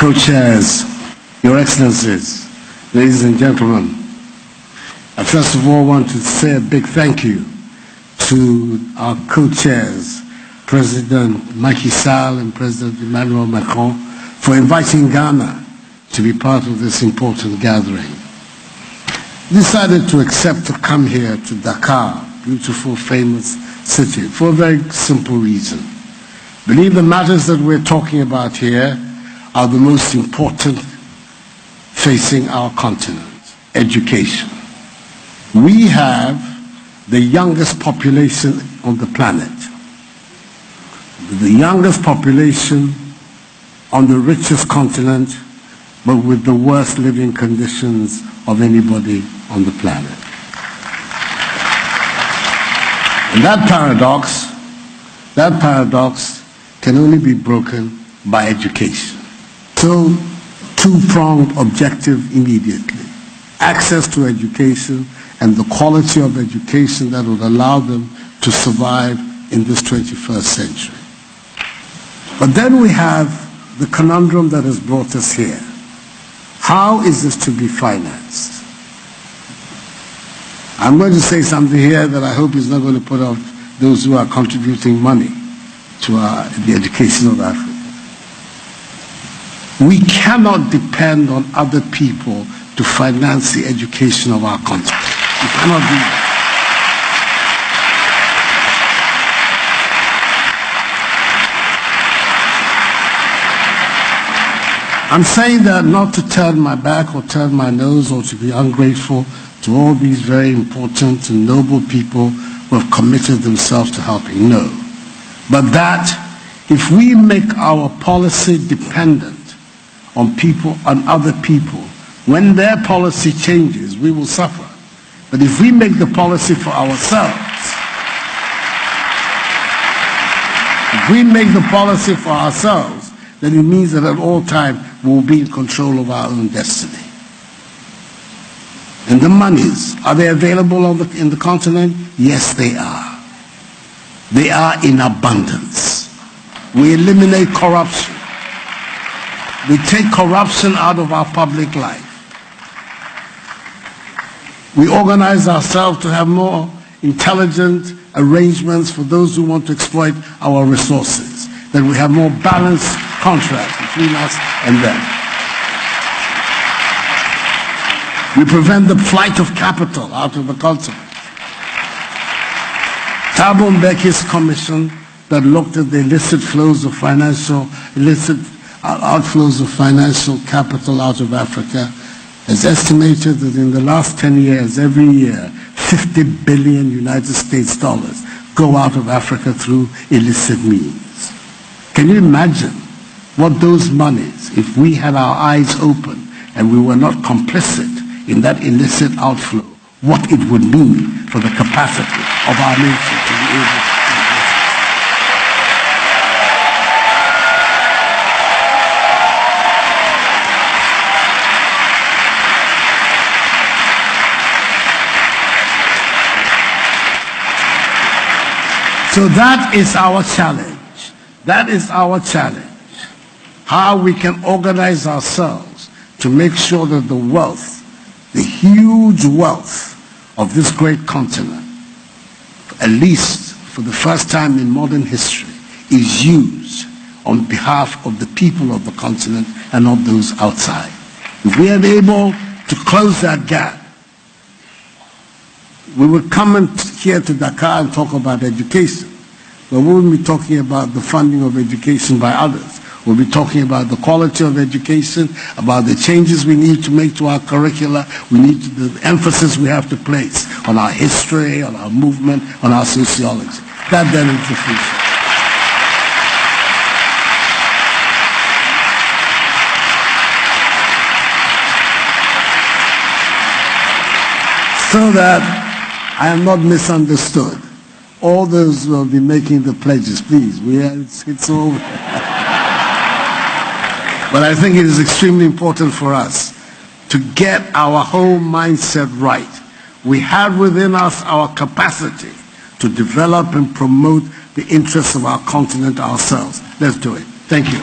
co-chairs, Your Excellencies, ladies and gentlemen, I first of all want to say a big thank you to our co-chairs, President Macky Sall and President Emmanuel Macron, for inviting Ghana to be part of this important gathering. Decided to accept to come here to Dakar, beautiful, famous city, for a very simple reason. Believe the matters that we're talking about here are the most important facing our continent. Education. We have the youngest population on the planet, the youngest population on the richest continent, but with the worst living conditions of anybody on the planet. And that paradox can only be broken by education. So, two-pronged objective immediately. Access to education and the quality of education that would allow them to survive in this 21st century. But then we have the conundrum that has brought us here. How is this to be financed? I'm going to say something here that I hope is not going to put off those who are contributing money to the education of Africa. We cannot depend on other people to finance the education of our continent. We cannot do that. I'm saying that not to turn my back or turn my nose or to be ungrateful to all these very important and noble people who have committed themselves to helping. No. But that if we make our policy dependent on people, on other people, when their policy changes, we will suffer. But if we make the policy for ourselves, then it means that at all times we will be in control of our own destiny. And the monies, are they available in the continent? Yes, they are. They are in abundance. We eliminate corruption. We take corruption out of our public life. We organize ourselves to have more intelligent arrangements for those who want to exploit our resources, that we have more balanced contracts between us and them. We prevent the flight of capital out of the continent. Thabo Mbeki's commission that looked at the illicit outflows of financial capital out of Africa has estimated that in the last 10 years, every year, 50 billion United States dollars go out of Africa through illicit means. Can you imagine what those monies, if we had our eyes open and we were not complicit in that illicit outflow, what it would mean for the capacity of our nation to be able to. So that is our challenge. That is our challenge. How we can organize ourselves to make sure that the wealth, the huge wealth of this great continent, at least for the first time in modern history, is used on behalf of the people of the continent and not those outside. If we are able to close that gap, we will come here to Dakar and talk about education, but we won't be talking about the funding of education by others. We'll be talking about the quality of education, about the changes we need to make to our curricula, the emphasis we have to place on our history, on our movement, on our sociology. That then is the future. So that I am not misunderstood. All those who will be making the pledges, please, it's over. But I think it is extremely important for us to get our whole mindset right. We have within us our capacity to develop and promote the interests of our continent ourselves. Let's do it. Thank you.